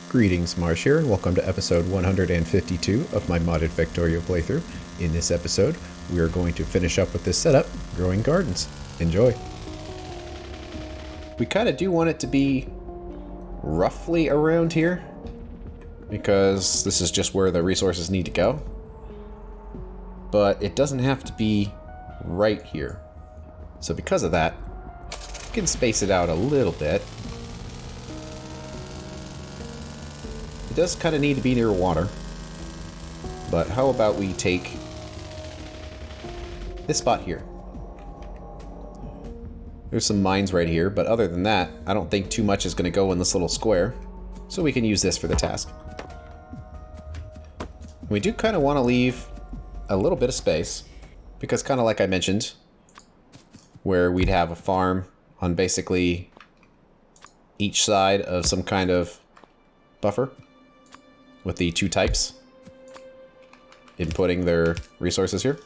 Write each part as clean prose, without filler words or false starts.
Greetings, Marsh here, and welcome to episode 152 of my modded Factorio playthrough. In this episode, we are going to finish up with this setup, growing gardens. Enjoy! We kind of do want it to be roughly around here, because this is just where the resources need to go. But it doesn't have to be right here. So because of that, we can space it out a little bit. It does kind of need to be near water. But how about we take this spot here? There's some mines right here, but other than that, I don't think too much is going to go in this little square. So we can use this for the task. We do kind of want to leave a little bit of space, because kind of like I mentioned, where we'd have a farm on basically each side of some kind of buffer with the two types inputting their resources here.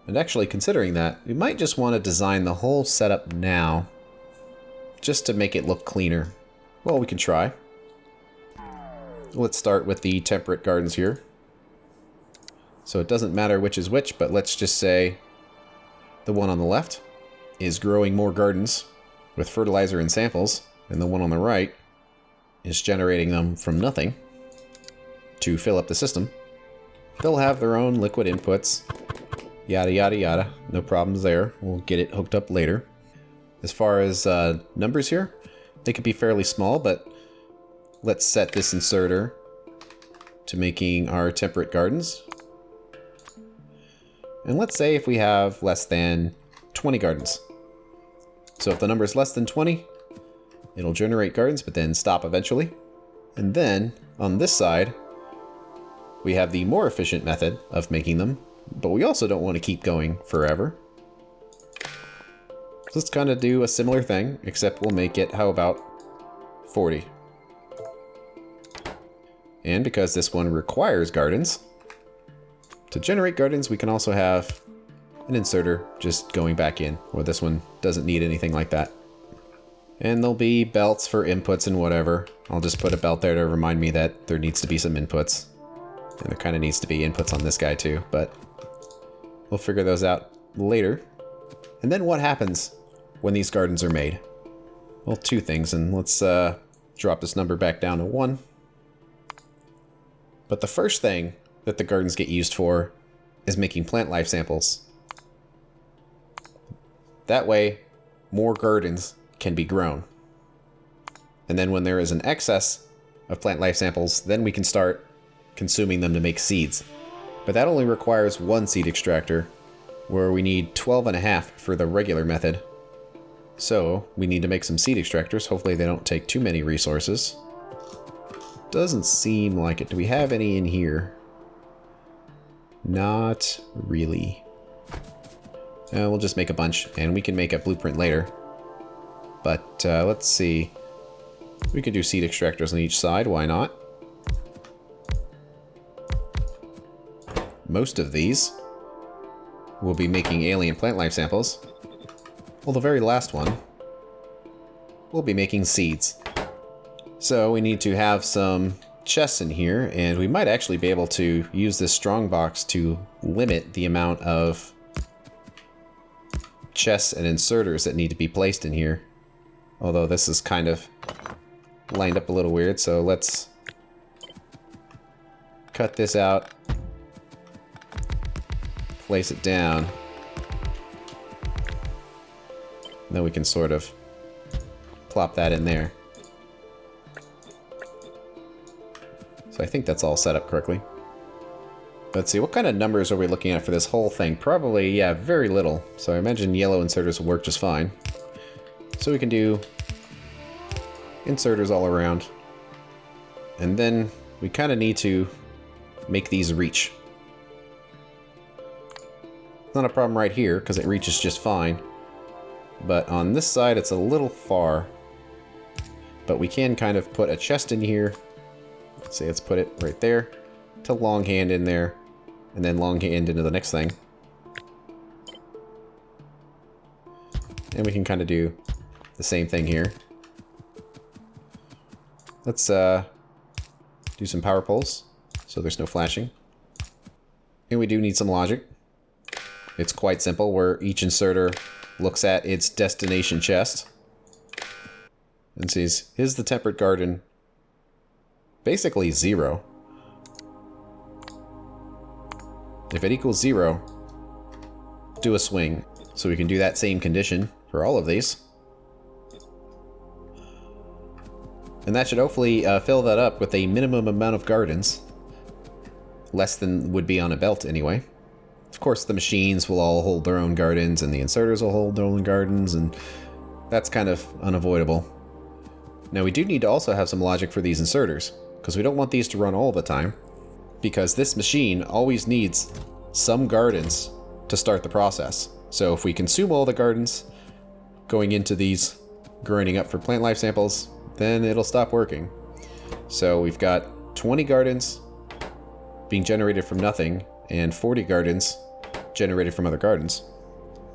And actually, considering that, we might just want to design the whole setup now just to make it look cleaner. Well, we can try. Let's start with the temperate gardens here. So it doesn't matter which is which, but let's just say the one on the left is growing more gardens with fertilizer and samples, and the one on the right is generating them from nothing to fill up the system. They'll have their own liquid inputs, yada yada yada, no problems there. We'll get it hooked up later. As far as numbers here, they could be fairly small, but let's set this inserter to making our temperate gardens. And let's say if we have less than 20 gardens. So if the number is less than 20, it'll generate gardens, but then stop eventually. And then on this side, we have the more efficient method of making them, but we also don't want to keep going forever. So let's kind of do a similar thing, except we'll make it, how about 40? And because this one requires gardens, to generate gardens, we can also have an inserter just going back in, where this one doesn't need anything like that. And there'll be belts for inputs and whatever. I'll just put a belt there to remind me that there needs to be some inputs. And there kind of needs to be inputs on this guy too, but we'll figure those out later. And then what happens when these gardens are made? Well, two things, and let's drop this number back down to 1. But the first thing that the gardens get used for is making plant life samples. That way, more gardens can be grown. And then when there is an excess of plant life samples, then we can start consuming them to make seeds. But that only requires 1 seed extractor, where we need 12.5 for the regular method. So we need to make some seed extractors. Hopefully they don't take too many resources. Doesn't seem like it. Do we have any in here? Not really. We'll just make a bunch, and we can make a blueprint later. But let's see. We could do seed extractors on each side, why not? Most of these will be making alien plant life samples. Well, the very last one will be making seeds. So we need to have some chests in here, and we might actually be able to use this strong box to limit the amount of chests and inserters that need to be placed in here. Although this is kind of lined up a little weird, so let's cut this out, place it down, and then we can sort of plop that in there. So I think that's all set up correctly. Let's see, what kind of numbers are we looking at for this whole thing? Probably, yeah, very little. So I imagine yellow inserters will work just fine. So we can do inserters all around. And then we kind of need to make these reach. Not a problem right here, because it reaches just fine. But on this side, it's a little far. But we can kind of put a chest in here. Let's say let's put it right there, to longhand in there, and then longhand into the next thing. And we can kind of do the same thing here. Let's do some power poles so there's no flashing. And we do need some logic. It's quite simple, where each inserter looks at its destination chest and sees, is the temperate garden basically 0? If it equals 0, do a swing. So we can do that same condition for all of these. And that should hopefully fill that up with a minimum amount of gardens. Less than would be on a belt anyway. Of course, the machines will all hold their own gardens, and the inserters will hold their own gardens, and that's kind of unavoidable. Now we do need to also have some logic for these inserters, because we don't want these to run all the time, because this machine always needs some gardens to start the process. So if we consume all the gardens going into these grinding up for plant life samples, then it'll stop working. So we've got 20 gardens being generated from nothing, and 40 gardens generated from other gardens.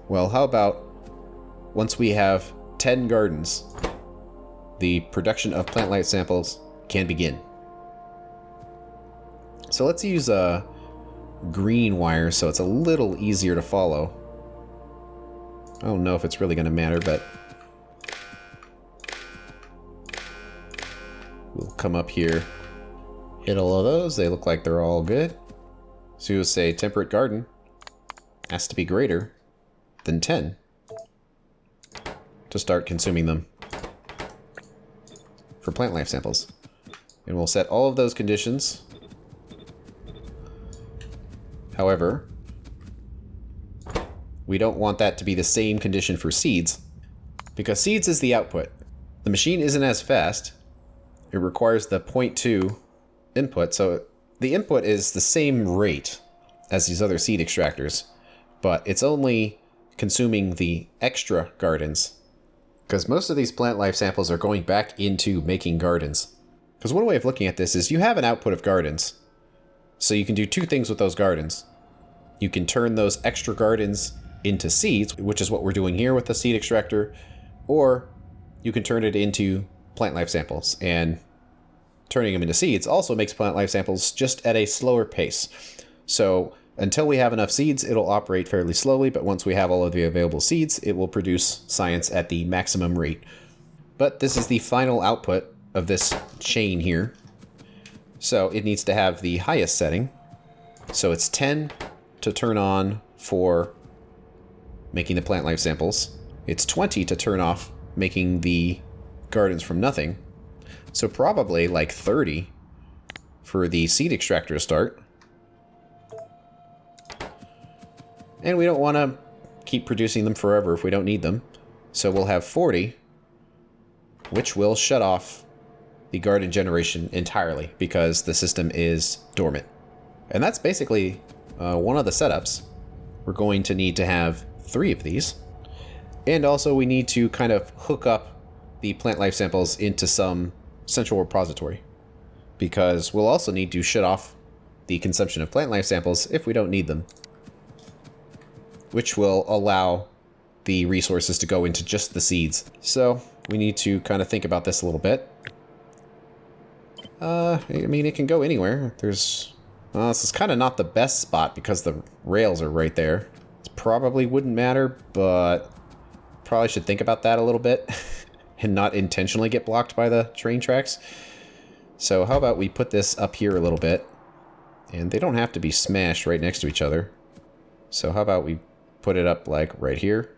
Well, how about once we have 10 gardens, the production of plant life samples can begin. So let's use a green wire so it's a little easier to follow. I don't know if it's really going to matter, but we'll come up here, hit all of those. They look like they're all good. So you'll say temperate garden has to be greater than 10 to start consuming them for plant life samples. And we'll set all of those conditions. However, we don't want that to be the same condition for seeds, because seeds is the output. The machine isn't as fast. It requires the 0.2 input, so the input is the same rate as these other seed extractors, but it's only consuming the extra gardens, because most of these plant life samples are going back into making gardens. Because one way of looking at this is you have an output of gardens, so you can do two things with those gardens. You can turn those extra gardens into seeds, which is what we're doing here with the seed extractor, or you can turn it into plant life samples, and turning them into seeds also makes plant life samples just at a slower pace. So until we have enough seeds, it'll operate fairly slowly, but once we have all of the available seeds, it will produce science at the maximum rate. But this is the final output of this chain here. So it needs to have the highest setting. So it's 10 to turn on for making the plant life samples. It's 20 to turn off making the gardens from nothing. So probably like 30 for the seed extractor to start. And we don't want to keep producing them forever if we don't need them. So we'll have 40, which will shut off the garden generation entirely because the system is dormant. And that's basically one of the setups. We're going to need to have 3 of these. And also we need to kind of hook up the plant life samples into some central repository, because we'll also need to shut off the consumption of plant life samples if we don't need them, which will allow the resources to go into just the seeds. So we need to kind of think about this a little bit. I mean, it can go anywhere. This is kind of not the best spot because the rails are right there. It probably wouldn't matter, but probably should think about that a little bit and not intentionally get blocked by the train tracks. So how about we put this up here a little bit, and they don't have to be smashed right next to each other. So how about we put it up like right here.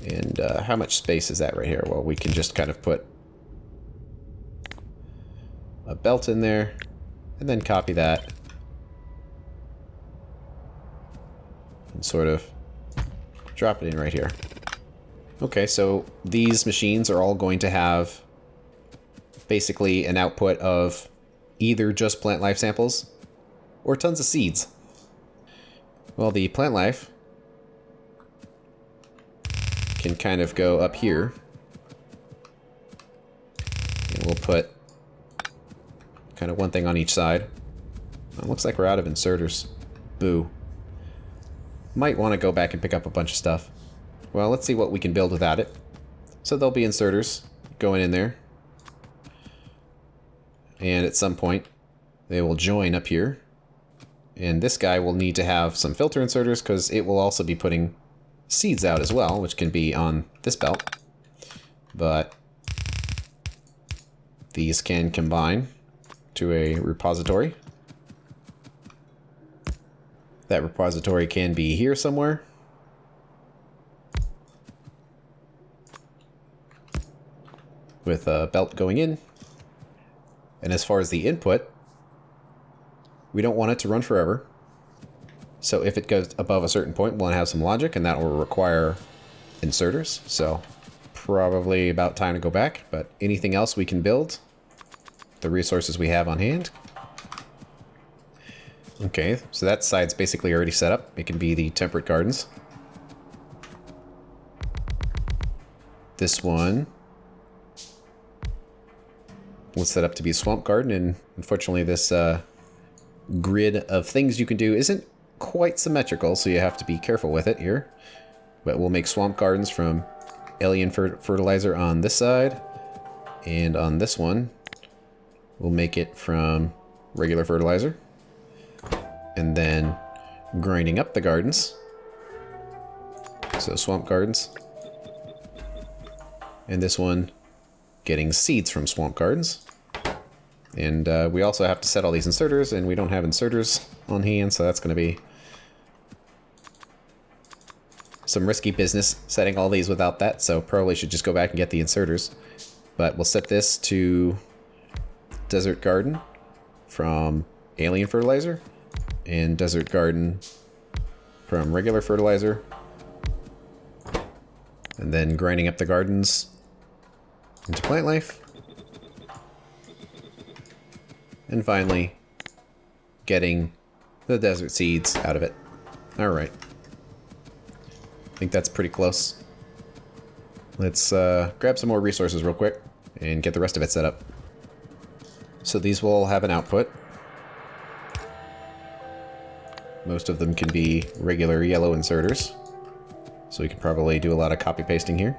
And how much space is that right here? Well, we can just kind of put a belt in there and then copy that and sort of drop it in right here. Okay, so these machines are all going to have basically an output of either just plant life samples or tons of seeds. Well, the plant life can kind of go up here, and we'll put kind of one thing on each side. It looks like we're out of inserters. Boo. Might want to go back and pick up a bunch of stuff. Well, let's see what we can build without it. So there'll be inserters going in there. And at some point, they will join up here. And this guy will need to have some filter inserters because it will also be putting seeds out as well, which can be on this belt. But these can combine to a repository. That repository can be here somewhere. With a belt going in. And as far as the input, we don't want it to run forever. So if it goes above a certain point, we'll have some logic, and that will require inserters. So probably about time to go back, but anything else we can build, the resources we have on hand. Okay, so that side's basically already set up. It can be the temperate gardens. This one was set up to be a swamp garden, and unfortunately this grid of things you can do isn't quite symmetrical, so you have to be careful with it here. But we'll make swamp gardens from alien fertilizer on this side, and on this one we'll make it from regular fertilizer, and then grinding up the gardens, so swamp gardens, and this one getting seeds from swamp gardens. And we also have to set all these inserters, and we don't have inserters on hand, so that's going to be some risky business setting all these without that, so probably should just go back and get the inserters. But we'll set this to desert garden from alien fertilizer, and desert garden from regular fertilizer, and then grinding up the gardens into plant life, and finally getting the desert seeds out of it. Alright, I think that's pretty close. Let's grab some more resources real quick and get the rest of it set up. So these will have an output. Most of them can be regular yellow inserters, so we can probably do a lot of copy pasting here.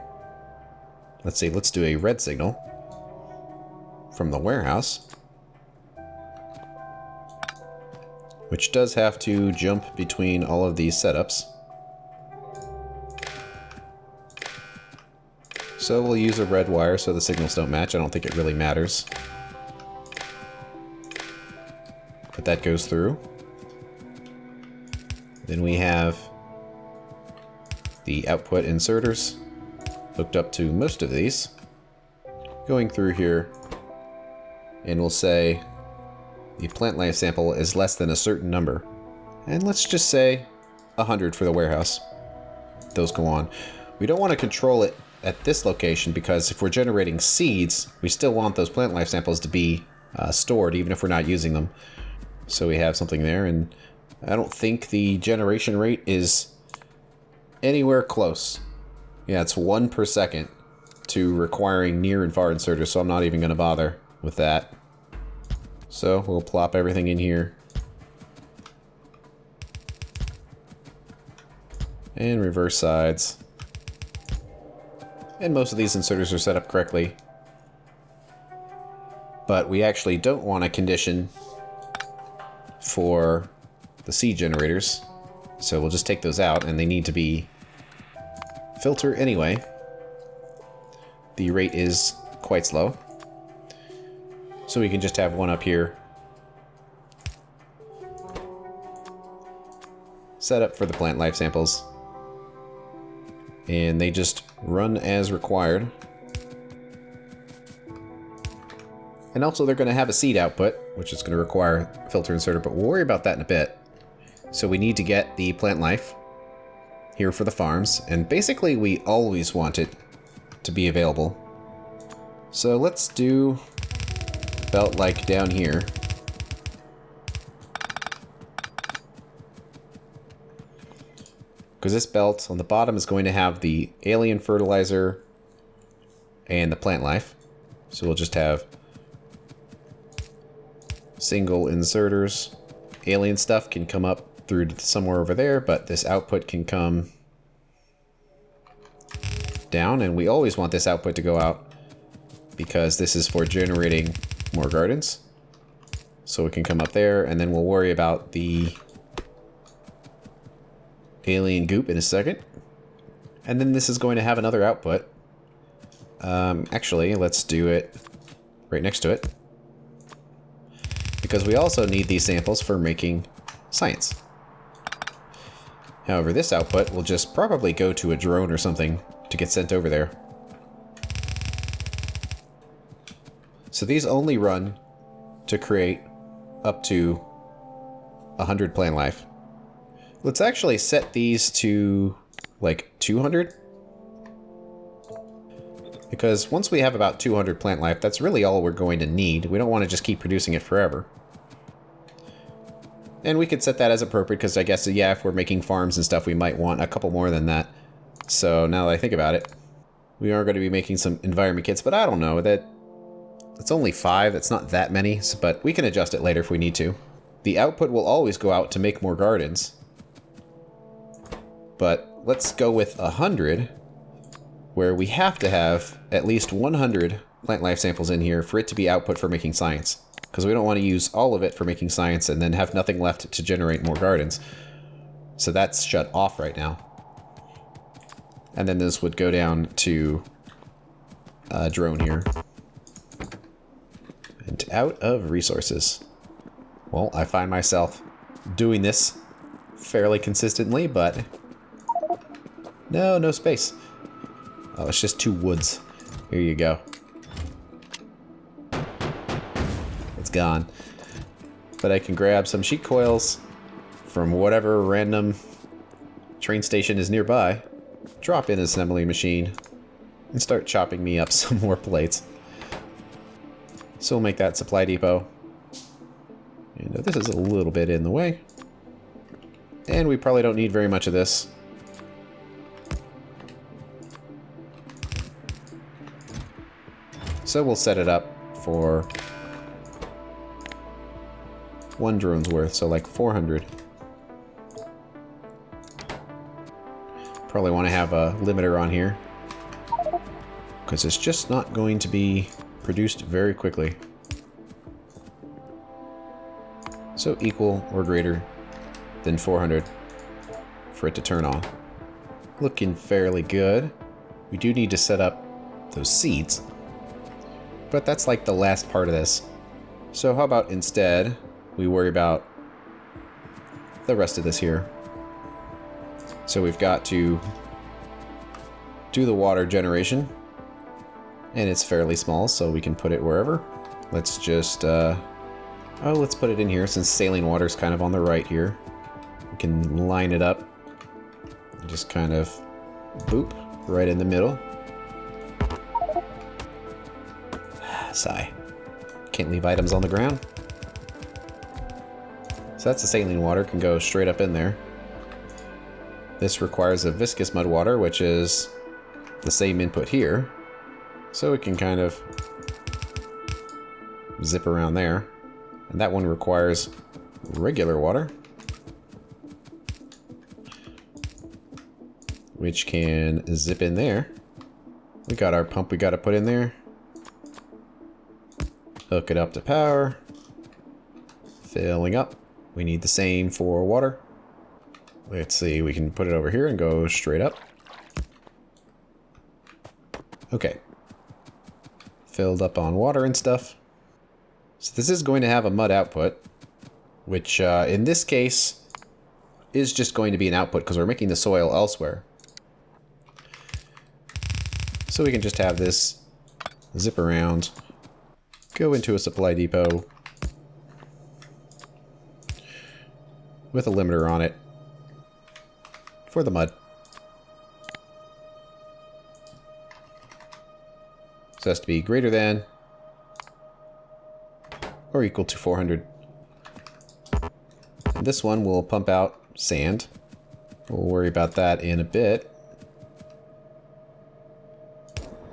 Let's see, let's do a red signal from the warehouse, which does have to jump between all of these setups. So we'll use a red wire so the signals don't match. I don't think it really matters. But that goes through. Then we have the output inserters hooked up to most of these. Going through here, and we'll say the plant life sample is less than a certain number. And let's just say 100 for the warehouse. Those go on. We don't want to control it at this location, because if we're generating seeds, we still want those plant life samples to be stored, even if we're not using them. So we have something there, and I don't think the generation rate is anywhere close. Yeah, it's 1 per second to requiring near and far inserters, so I'm not even going to bother with that. So we'll plop everything in here. And reverse sides. And most of these inserters are set up correctly. But we actually don't want a condition for the seed generators. So we'll just take those out, and they need to be filter anyway. The rate is quite slow. So we can just have one up here set up for the plant life samples. And they just run as required. And also they're going to have a seed output, which is going to require filter inserter, but we'll worry about that in a bit. So we need to get the plant life here for the farms, and basically we always want it to be available. So let's do belt like down here. Because this belt on the bottom is going to have the alien fertilizer and the plant life. So we'll just have single inserters. Alien stuff can come up through to somewhere over there, but this output can come down, and we always want this output to go out because this is for generating more gardens. So we can come up there, and then we'll worry about the alien goop in a second. And then this is going to have another output. Actually, let's do it right next to it, because we also need these samples for making science. However, this output will just probably go to a drone or something to get sent over there. So these only run to create up to 100 plant life. Let's actually set these to like 200. Because once we have about 200 plant life, that's really all we're going to need. We don't want to just keep producing it forever. And we could set that as appropriate, because I guess, yeah, if we're making farms and stuff, we might want a couple more than that. So now that I think about it, we are going to be making some environment kits, but I don't know. It's only 5. That's not that many, but we can adjust it later if we need to. The output will always go out to make more gardens. But let's go with 100, where we have to have at least 100 plant life samples in here for it to be output for making science. Because we don't want to use all of it for making science and then have nothing left to generate more gardens. So that's shut off right now. And then this would go down to a drone here. And out of resources. Well, I find myself doing this fairly consistently, but no space. Oh, it's just 2 woods. Here you go. It's gone. But I can grab some sheet coils from whatever random train station is nearby, drop in an assembly machine, and start chopping me up some more plates. So we'll make that supply depot. And this is a little bit in the way. And we probably don't need very much of this. So we'll set it up for 1 drone's worth, so like 400. Probably want to have a limiter on here, because it's just not going to be produced very quickly. So equal or greater than 400 for it to turn on. Looking fairly good. We do need to set up those seeds, but that's like the last part of this. So how about instead we worry about the rest of this here. So we've got to do the water generation, and it's fairly small, so we can put it wherever. Let's just let's put it in here, since saline water is kind of on the right here. We can line it up and just kind of boop right in the middle. Sigh. Can't leave items on the ground. So that's the saline water, can go straight up in there. This requires a viscous mud water, which is the same input here. So it can kind of zip around there. And that one requires regular water, which can zip in there. We got our pump we got to put in there. Hook it up to power. Filling up. We need the same for water. Let's see, we can put it over here and go straight up. Okay. Filled up on water and stuff. So this is going to have a mud output, which in this case is just going to be an output because we're making the soil elsewhere. So we can just have this zip around, go into a supply depot with a limiter on it for the mud. So it has to be greater than or equal to 400. And this one will pump out sand. We'll worry about that in a bit.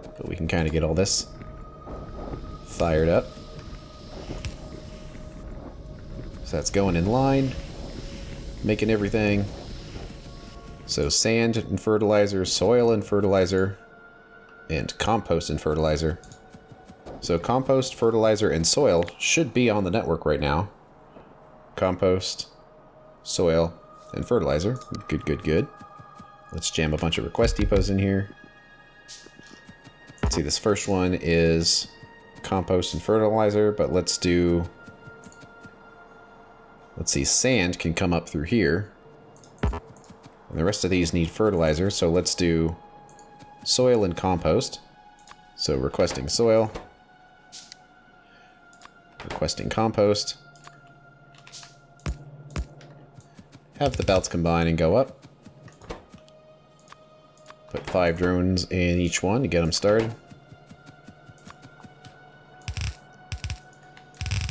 But we can kind of get all this fired up. So that's going in line, making everything. So sand and fertilizer, soil and fertilizer, and compost and fertilizer. So compost, fertilizer, and soil should be on the network right now. Compost, soil, and fertilizer. Good, good, good. Let's jam a bunch of request depots in here. Let's see, this first one is compost and fertilizer, but let's see, sand can come up through here. And the rest of these need fertilizer, so let's do soil and compost. So requesting soil, requesting compost. Have the belts combine and go up. Put 5 drones in each one to get them started.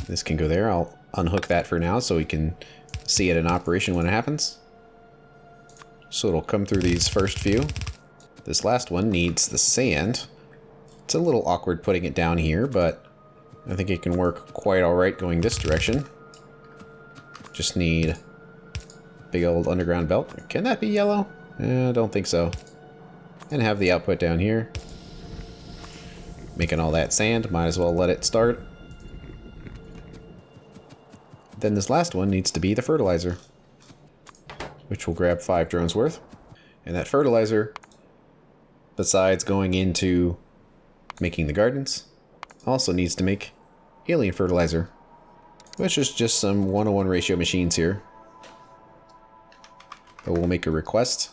This can go there. I'll unhook that for now so we can see it in operation when it happens. So it'll come through these first few. This last one needs the sand. It's a little awkward putting it down here, but I think it can work quite alright going this direction. Just need big old underground belt. Can that be yellow? I don't think so. And have the output down here. Making all that sand, might as well let it start. Then this last one needs to be the fertilizer, which will grab 5 drones worth. And that fertilizer, besides going into making the gardens, also needs to make alien fertilizer, which is just some 1:1 ratio machines here. But we'll make a request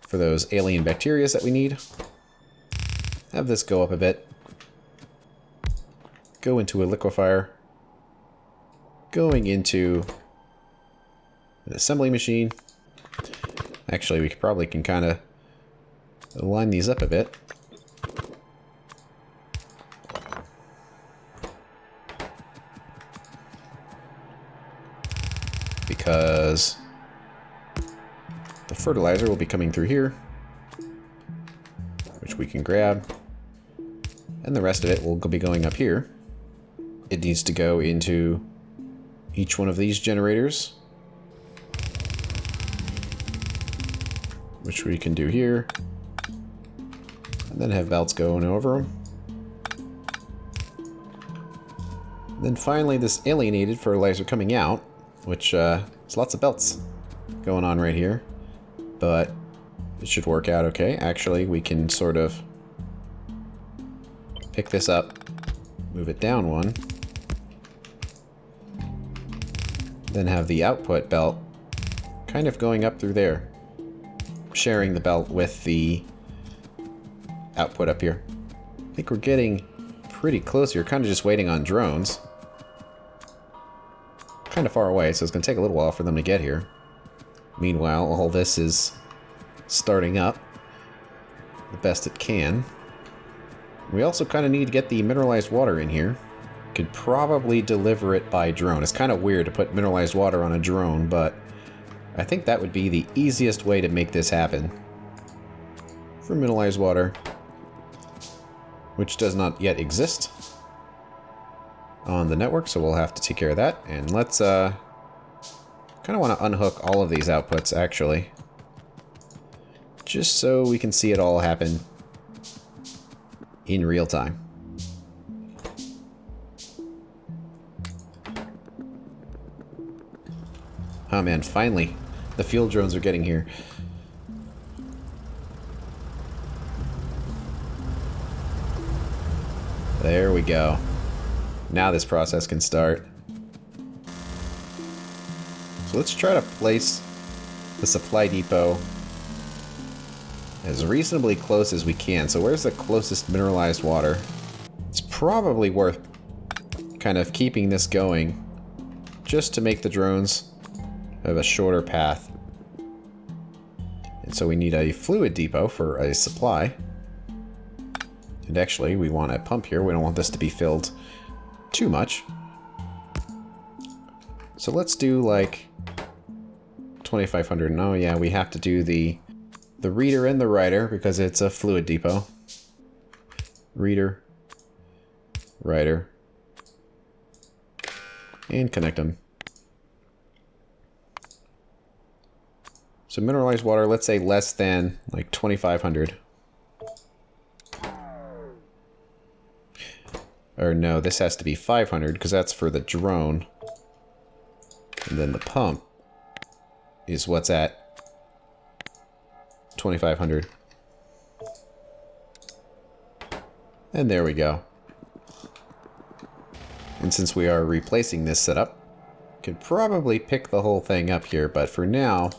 for those alien bacteria that we need. Have this go up a bit. Go into a liquefier. Going into an assembly machine. Actually, we probably can kind of line these up a bit. Because the fertilizer will be coming through here, which we can grab. And the rest of it will be going up here. It needs to go into each one of these generators, which we can do here. And then have belts going over them. And then finally this alienated fertilizer coming out, which there's lots of belts going on right here. But it should work out okay. Actually, we can sort of pick this up, move it down one, then have the output belt kind of going up through there, sharing the belt with the output up here. I think we're getting pretty close here, kind of just waiting on drones. Kind of far away, so it's going to take a little while for them to get here. Meanwhile, all this is starting up the best it can. We also kind of need to get the mineralized water in here. Could probably deliver it by drone. It's kind of weird to put mineralized water on a drone, but I think that would be the easiest way to make this happen. For mineralized water, which does not yet exist on the network, so we'll have to take care of that. And let's kind of want to unhook all of these outputs, actually, just so we can see it all happen in real time. Oh man, finally, the field drones are getting here. There we go. Now this process can start. So let's try to place the supply depot as reasonably close as we can. So where's the closest mineralized water? It's probably worth kind of keeping this going just to make the drones have a shorter path. And so we need a fluid depot for a supply. And actually, we want a pump here. We don't want this to be filled too much. So let's do like 2,500. Oh yeah, we have to do the reader and the writer because it's a fluid depot. Reader, writer, and connect them. So mineralized water, let's say less than like 2,500. Or no, this has to be 500 because that's for the drone. And then the pump is what's at 2,500. And there we go. And since we are replacing this setup, could probably pick the whole thing up here, but for now,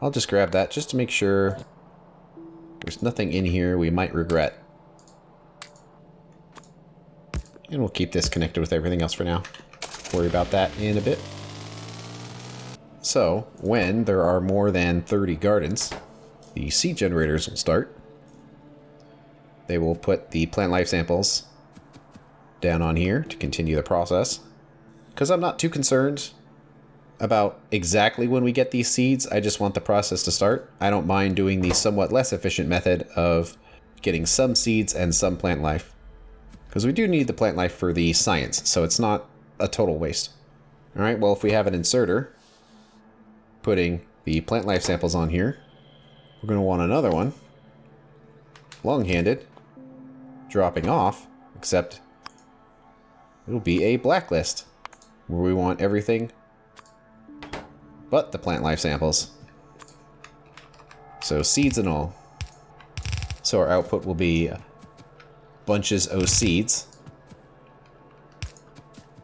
I'll just grab that just to make sure there's nothing in here we might regret. And we'll keep this connected with everything else for now. Worry about that in a bit. So, when there are more than 30 gardens, the seed generators will start. They will put the plant life samples down on here to continue the process. Because I'm not too concerned about exactly when we get these seeds, I just want the process to start. I don't mind doing the somewhat less efficient method of getting some seeds and some plant life. Because we do need the plant life for the science, so it's not a total waste. Alright, well if we have an inserter putting the plant life samples on here, we're going to want another one, long-handed, dropping off, except it'll be a blacklist, where we want everything but the plant life samples. So seeds and all. So our output will be bunches of seeds,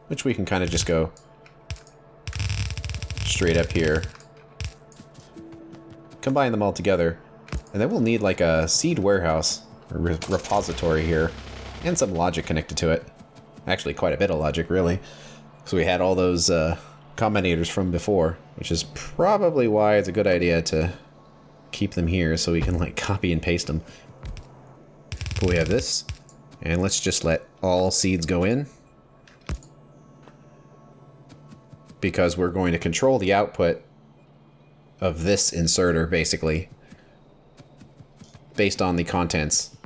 which we can kind of just go straight up here, combine them all together, and then we'll need like a seed warehouse or repository here and some logic connected to it. Actually quite a bit of logic, really. So we had all those combinators from before, which is probably why it's a good idea to keep them here so we can like copy and paste them. But we have this, and let's just let all seeds go in, because we're going to control the output of this inserter basically based on the contents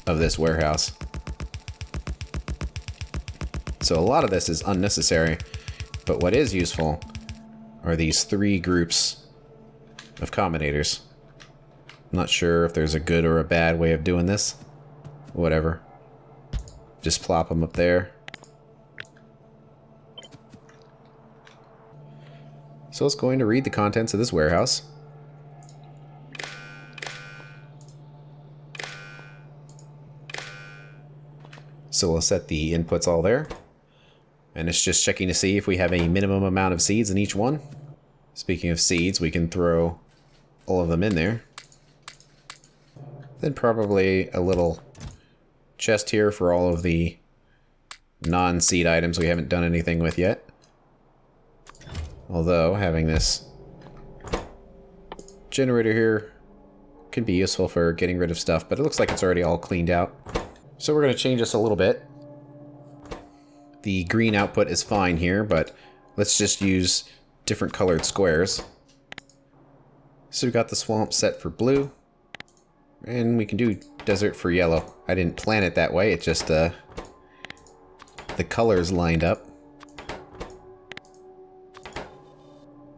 of this warehouse. So a lot of this is unnecessary, but what is useful are these 3 groups of combinators. I'm not sure if there's a good or a bad way of doing this. Whatever. Just plop them up there. So it's going to read the contents of this warehouse. So we'll set the inputs all there. And it's just checking to see if we have a minimum amount of seeds in each one. Speaking of seeds, we can throw all of them in there. Then probably a little chest here for all of the non-seed items we haven't done anything with yet. Although having this generator here can be useful for getting rid of stuff, but it looks like it's already all cleaned out. So we're going to change this a little bit. The green output is fine here, but let's just use different colored squares. So we've got the swamp set for blue, and we can do desert for yellow. I didn't plan it that way, it just the colors lined up.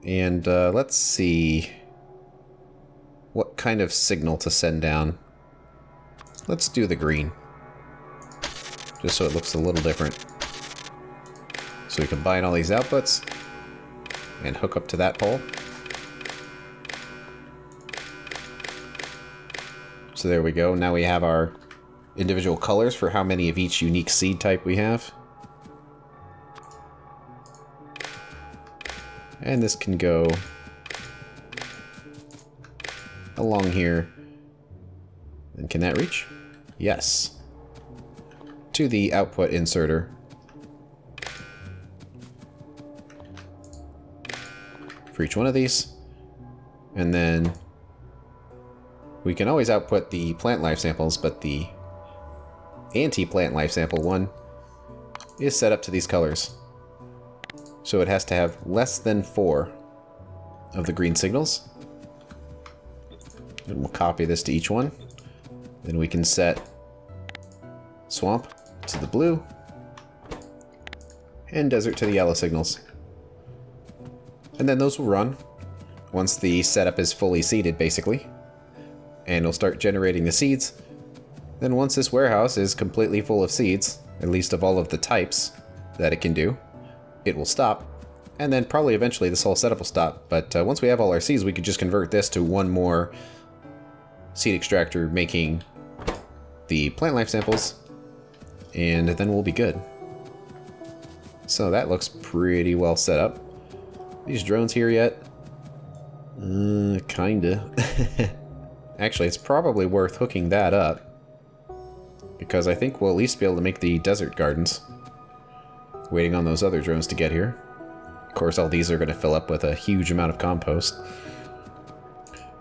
And let's see what kind of signal to send down. Let's do the green, just so it looks a little different. So we combine all these outputs and hook up to that pole. So there we go. Now we have our individual colors for how many of each unique seed type we have. And this can go along here. And can that reach? Yes. To the output inserter. For each one of these. And then we can always output the plant life samples, but the anti-plant life sample one is set up to these colors. So it has to have less than 4 of the green signals. And we'll copy this to each one. Then we can set swamp to the blue and desert to the yellow signals. And then those will run once the setup is fully seeded, basically. And it'll start generating the seeds Then once this warehouse is completely full of seeds, at least of all of the types that it can do, it will stop. And then probably eventually this whole setup will stop. But once we have all our seeds, we could just convert this to one more seed extractor making the plant life samples, and then we'll be good. So that looks pretty well set up. These drones here yet? Kinda. Actually, it's probably worth hooking that up, because I think we'll at least be able to make the desert gardens. Waiting on those other drones to get here. Of course, all these are going to fill up with a huge amount of compost.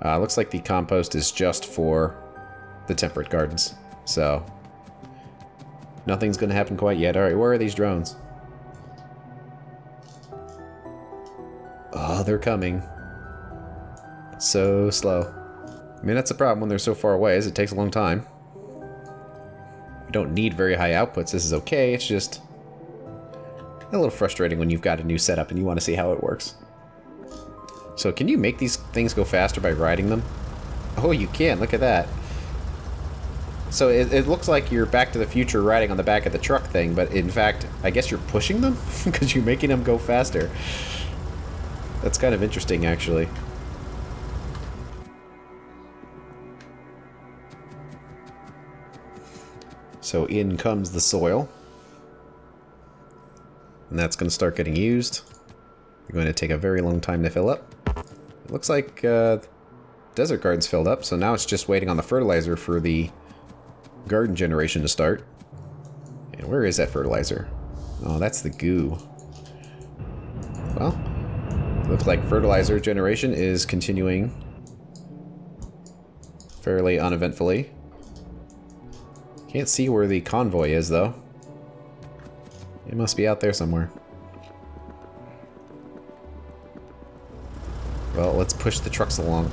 Looks like the compost is just for the temperate gardens, so nothing's going to happen quite yet. Alright, where are these drones? Oh, they're coming. So slow. I mean, that's the problem when they're so far away, is it takes a long time. We don't need very high outputs, this is okay, it's just a little frustrating when you've got a new setup and you want to see how it works. So can you make these things go faster by riding them? Oh, you can, look at that. So it looks like you're Back to the Future riding on the back of the truck thing, but in fact, I guess you're pushing them? Because you're making them go faster. That's kind of interesting, actually. So in comes the soil. And that's going to start getting used. It's going to take a very long time to fill up. It looks like desert garden's filled up, so now it's just waiting on the fertilizer for the garden generation to start. And where is that fertilizer? Oh, that's the goo. Well, looks like fertilizer generation is continuing fairly uneventfully. Can't see where the convoy is, though. It must be out there somewhere. Well, let's push the trucks along.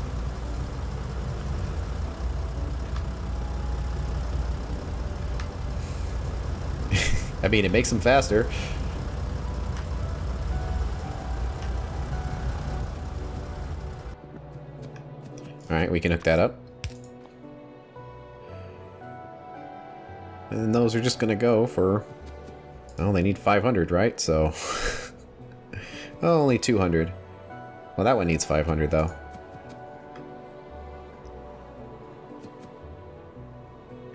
I mean, it makes them faster. Alright, we can hook that up. And those are just gonna go for... Oh, they need 500, right? So... oh, only 200. Well, that one needs 500, though.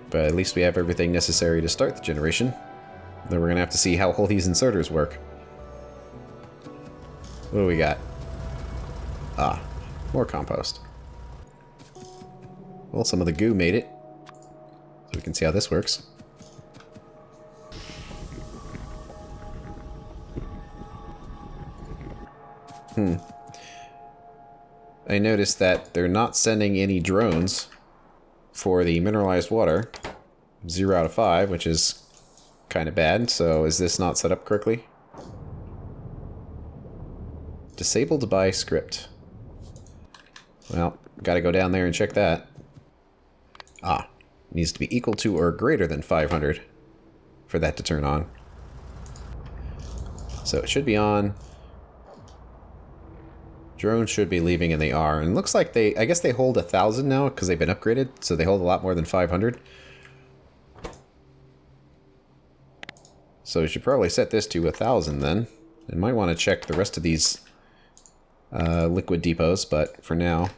But at least we have everything necessary to start the generation. Then we're going to have to see how all these inserters work. What do we got? Ah, more compost. Well, some of the goo made it. So we can see how this works. I noticed that they're not sending any drones for the mineralized water. 0 out of 5, which is kind of bad. So is this not set up correctly? Disabled by script. Well, gotta go down there and check that. Ah, needs to be equal to or greater than 500 for that to turn on. So it should be on. Drones should be leaving, and they are. And it looks like I guess they hold 1,000 now because they've been upgraded, so they hold a lot more than 500. So we should probably set this to 1,000 then. And might want to check the rest of these liquid depots, but for now.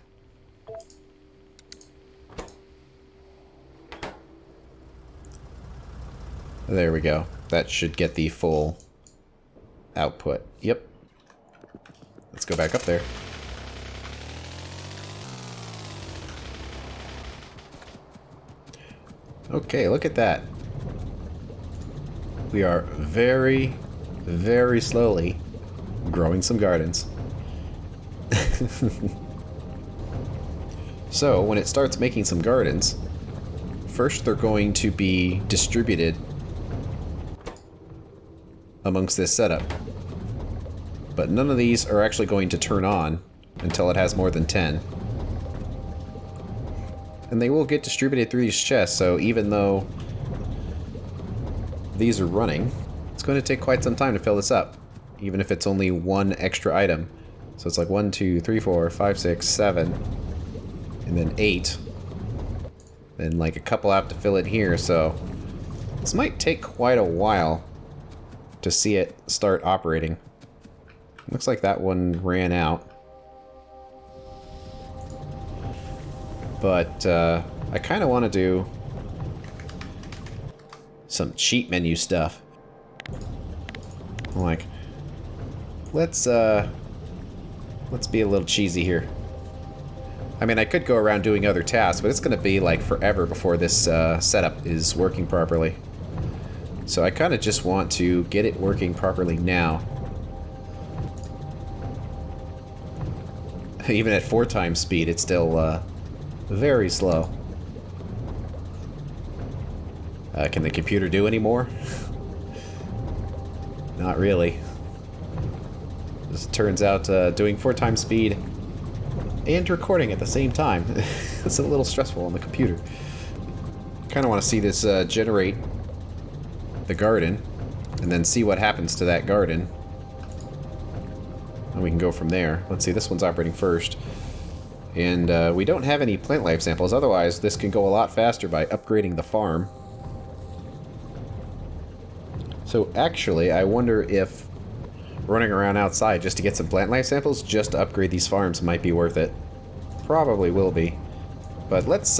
There we go. That should get the full output. Yep. Let's go back up there. Okay, look at that. We are very, very slowly growing some gardens. So, when it starts making some gardens, first they're going to be distributed amongst this setup. But none of these are actually going to turn on until it has more than 10. And they will get distributed through these chests, so even though these are running, it's going to take quite some time to fill this up, even if it's only one extra item. So it's like 1, 2, 3, 4, 5, 6, 7, and then 8. And like a couple have to fill in here, so this might take quite a while to see it start operating. Looks like that one ran out. But I kind of want to do some cheat menu stuff. Like, let's be a little cheesy here. I mean, I could go around doing other tasks, but it's going to be like forever before this setup is working properly. So I kind of just want to get it working properly now. Even at 4 times speed, it's still very slow. Can the computer do any more? Not really. As it turns out, doing 4 times speed and recording at the same time it's a little stressful on the computer. Kind of want to see this generate the garden, and then see what happens to that garden. And we can go from there. Let's see, this one's operating first. And we don't have any plant life samples, otherwise this can go a lot faster by upgrading the farm. So actually, I wonder if running around outside just to get some plant life samples, just to upgrade these farms, might be worth it. Probably will be. But let's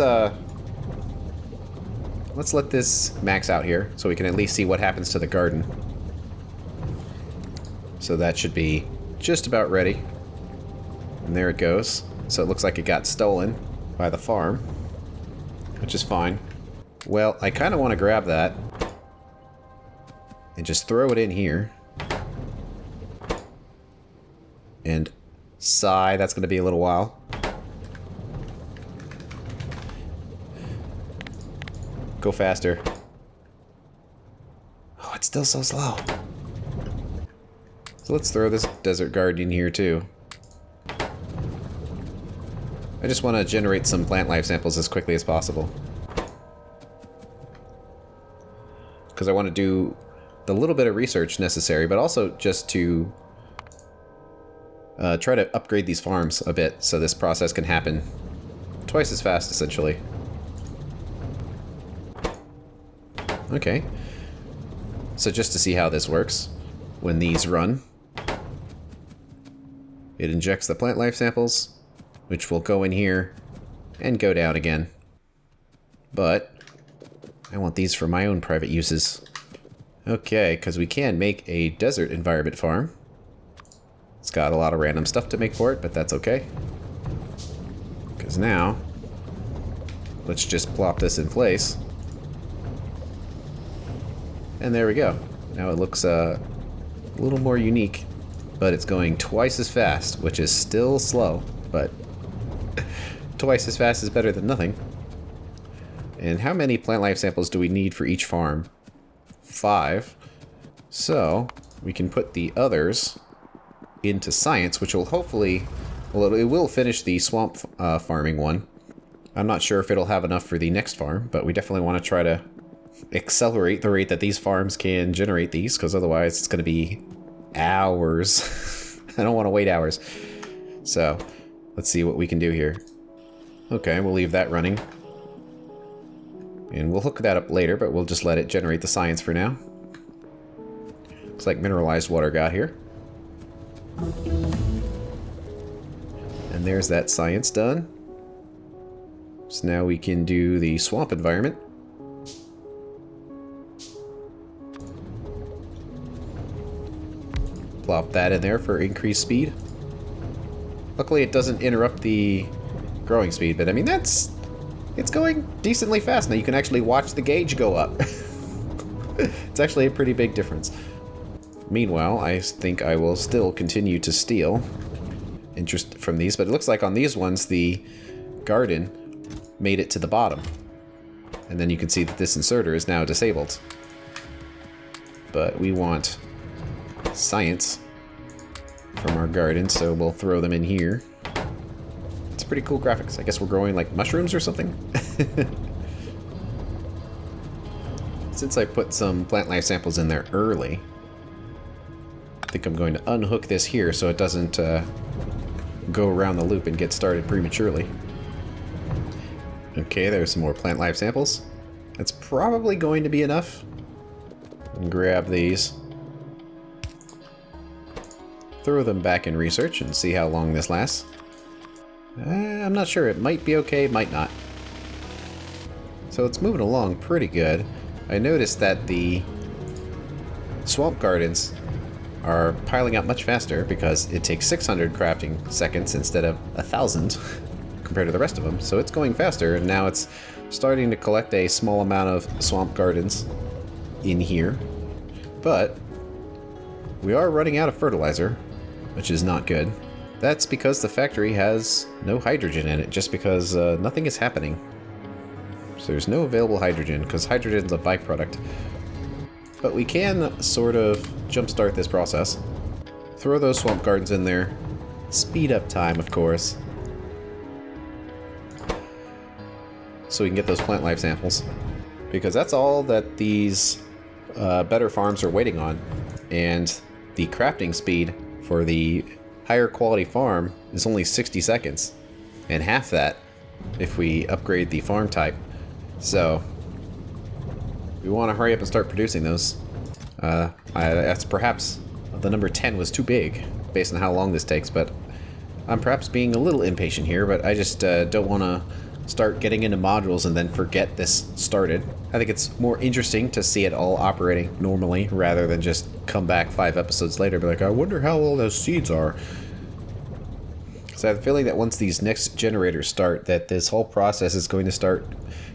let this max out here, so we can at least see what happens to the garden. So that should be just about ready. And there it goes. So it looks like it got stolen by the farm, which is fine. Well, I kind of want to grab that and just throw it in here. And sigh, that's going to be a little while. Go faster. Oh, it's still so slow. So let's throw this desert garden in here too. I just want to generate some plant life samples as quickly as possible. Because I want to do the little bit of research necessary, but also just to try to upgrade these farms a bit so this process can happen twice as fast, essentially. Okay. So just to see how this works, when these run, it injects the plant life samples, which will go in here and go down again. But I want these for my own private uses. Okay, because we can make a desert environment farm. It's got a lot of random stuff to make for it, but that's okay. Because now, let's just plop this in place. And there we go. Now it looks a little more unique, but it's going twice as fast, which is still slow, but twice as fast is better than nothing. And how many plant life samples do we need for each farm? 5. So we can put the others into science, which will hopefully, well, it will finish the swamp farming one. I'm not sure if it'll have enough for the next farm, but we definitely want to try to accelerate the rate that these farms can generate these, because otherwise it's going to be hours. I don't want to wait hours. So let's see what we can do here. Okay, we'll leave that running. And we'll hook that up later, but we'll just let it generate the science for now. Looks like mineralized water got here. And there's that science done. So now we can do the swamp environment. Plop that in there for increased speed. Luckily it doesn't interrupt the growing speed, but I mean it's going decently fast. Now you can actually watch the gauge go up. It's actually a pretty big difference. Meanwhile, I think I will still continue to steal interest from these, but it looks like on these ones the garden made it to the bottom. And then you can see that this inserter is now disabled. But we want science from our garden, so we'll throw them in here. It's pretty cool graphics. I guess we're growing like mushrooms or something. Since I put some plant life samples in there early, I think I'm going to unhook this here so it doesn't go around the loop and get started prematurely. Okay, there's some more plant life samples. That's probably going to be enough. Grab these. Throw them back in research and see how long this lasts. I'm not sure. It might be okay, might not. So it's moving along pretty good. I noticed that the swamp gardens are piling up much faster because it takes 600 crafting seconds instead of 1,000 compared to the rest of them. So it's going faster, and now it's starting to collect a small amount of swamp gardens in here. But we are running out of fertilizer, which is not good. That's because the factory has no hydrogen in it, just because nothing is happening. So there's no available hydrogen, because hydrogen's a byproduct. But we can sort of jumpstart this process. Throw those swamp gardens in there. Speed up time, of course. So we can get those plant life samples. Because that's all that these better farms are waiting on. And the crafting speed for the higher quality farm is only 60 seconds. And half that if we upgrade the farm type. So we want to hurry up and start producing those. That's perhaps the number 10 was too big based on how long this takes, but I'm perhaps being a little impatient here, but I just don't want to start getting into modules and then forget this started. I think it's more interesting to see it all operating normally rather than just come back 5 episodes later and be like, I wonder how all those seeds are. So I have a feeling that once these next generators start, that this whole process is going to start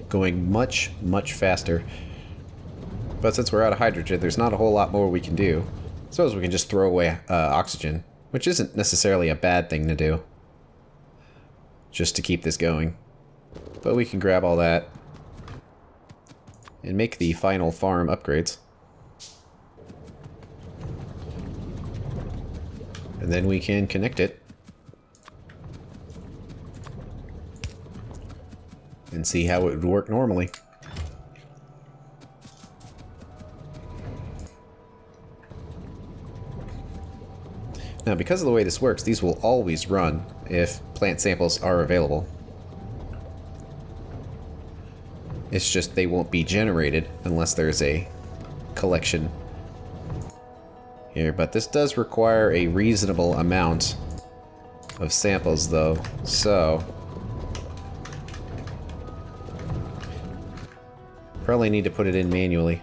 going much, much faster. But since we're out of hydrogen, there's not a whole lot more we can do. I suppose we can just throw away oxygen, which isn't necessarily a bad thing to do, just to keep this going. But we can grab all that and make the final farm upgrades. And then we can connect it and see how it would work normally. Now, because of the way this works, these will always run if plant samples are available. It's just they won't be generated unless there's a collection here. But this does require a reasonable amount of samples, though, so probably need to put it in manually.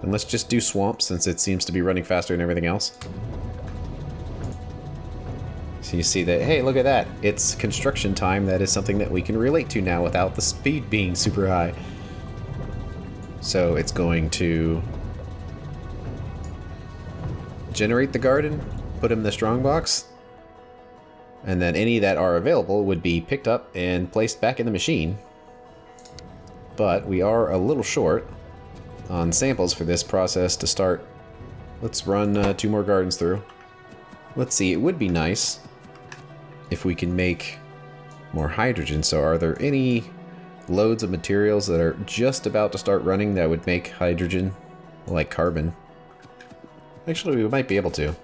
And let's just do swamp, since it seems to be running faster than everything else. So you see that, hey, look at that. It's construction time. That is something that we can relate to now without the speed being super high. So it's going to generate the garden, put them in the strong box, and then any that are available would be picked up and placed back in the machine. But we are a little short on samples for this process to start. Let's run 2 more gardens through. Let's see, it would be nice if we can make more hydrogen. So are there any loads of materials that are just about to start running that would make hydrogen, like carbon? Actually, we might be able to.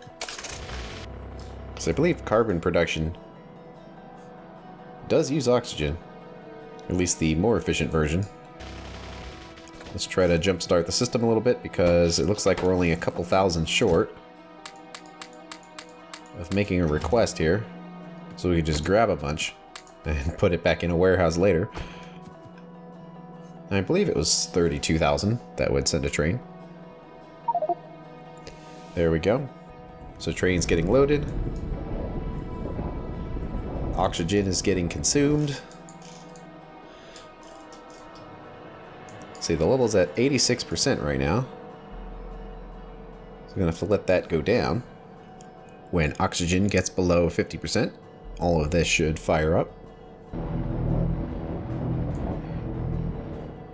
So I believe carbon production does use oxygen, at least the more efficient version. Let's try to jumpstart the system a little bit, because it looks like we're only a couple thousand short of making a request here. So we could just grab a bunch and put it back in a warehouse later. I believe it was 32,000 that would send a train. There we go. So train's getting loaded. Oxygen is getting consumed. See, the level's at 86% right now. So I'm gonna have to let that go down. When oxygen gets below 50%, all of this should fire up.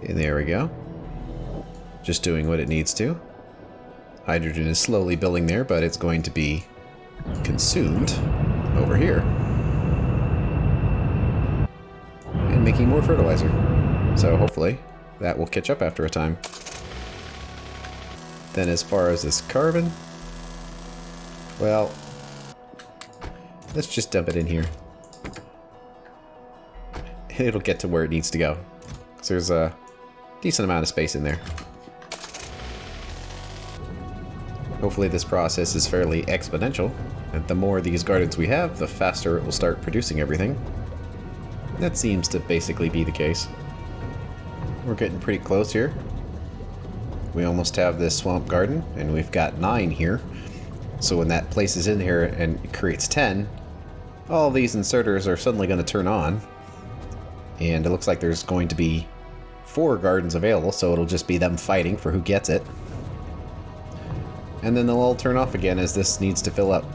And there we go. Just doing what it needs to. Hydrogen is slowly building there, but it's going to be consumed over here. And making more fertilizer. So hopefully that will catch up after a time. Then as far as this carbon, well, let's just dump it in here. it'll get to where it needs to go. So there's a decent amount of space in there. Hopefully this process is fairly exponential, and the more of these gardens we have, the faster it will start producing everything. That seems to basically be the case. We're getting pretty close here. We almost have this swamp garden, and we've got 9 here. So when that places in here and it creates 10, all of these inserters are suddenly going to turn on. And it looks like there's going to be 4 gardens available, so it'll just be them fighting for who gets it. And then they'll all turn off again as this needs to fill up.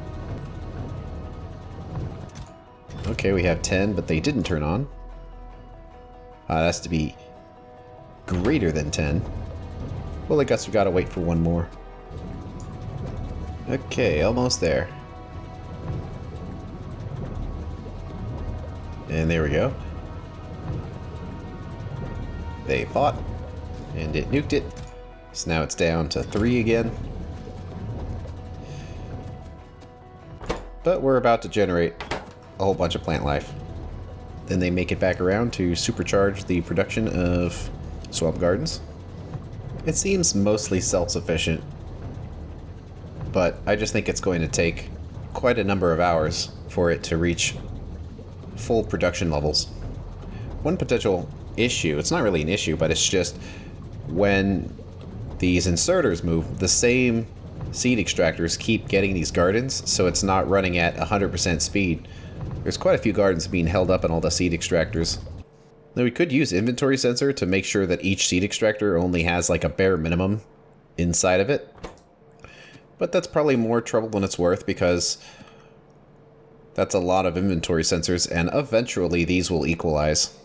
Okay, we have 10, but they didn't turn on. It has to be greater than 10. Well, I guess we gotta wait for one more. Okay, almost there. And there we go. They fought, and it nuked it. So now it's down to 3 again. But we're about to generate a whole bunch of plant life. Then they make it back around to supercharge the production of swamp gardens. It seems mostly self-sufficient, but I just think it's going to take quite a number of hours for it to reach full production levels. One potential issue, it's not really an issue, but it's just when these inserters move, the same seed extractors keep getting these gardens, so it's not running at 100% speed. There's quite a few gardens being held up in all the seed extractors. Now we could use inventory sensor to make sure that each seed extractor only has like a bare minimum inside of it. But that's probably more trouble than it's worth, because that's a lot of inventory sensors, and eventually these will equalize.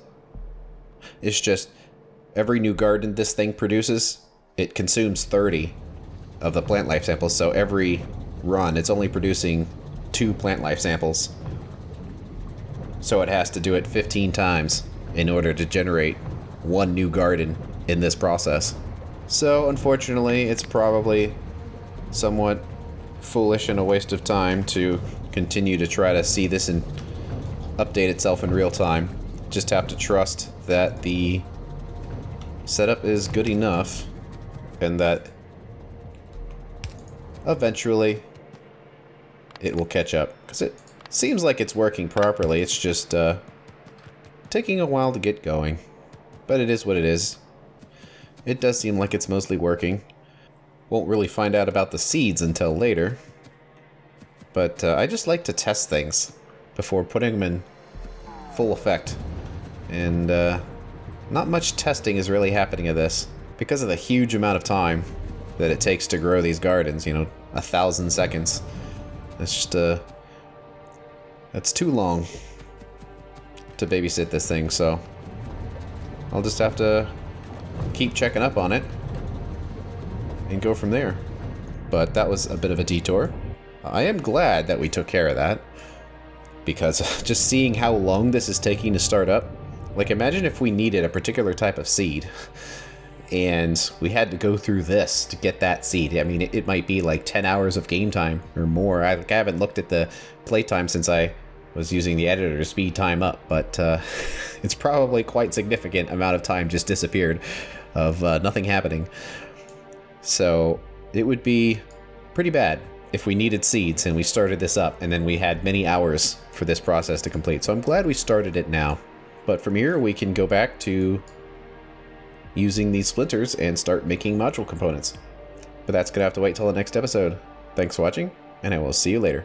It's just every new garden this thing produces, it consumes 30 of the plant life samples, so every run it's only producing 2 plant life samples. So it has to do it 15 times in order to generate 1 new garden in this process. So unfortunately, it's probably somewhat foolish and a waste of time to continue to try to see this and update itself in real time. Just have to trust that the setup is good enough and that eventually it will catch up, because it seems like it's working properly. It's just taking a while to get going, but it is what it is. It does seem like it's mostly working. Won't really find out about the seeds until later, but I just like to test things before putting them in full effect, and not much testing is really happening of this because of the huge amount of time that it takes to grow these gardens. 1,000 seconds. That's just that's too long to babysit this thing, so I'll just have to keep checking up on it and go from there. But that was a bit of a detour. I am glad that we took care of that, because just seeing how long this is taking to start up, like imagine if we needed a particular type of seed and we had to go through this to get that seed. I mean, it might be like 10 hours of game time or more. I haven't looked at the playtime since I was using the editor to speed time up, but it's probably quite significant amount of time just disappeared of nothing happening. So it would be pretty bad if we needed seeds and we started this up and then we had many hours for this process to complete. So I'm glad we started it now. But from here we can go back to using these splinters and start making module components. But that's gonna have to wait till the next episode. Thanks for watching, and I will see you later.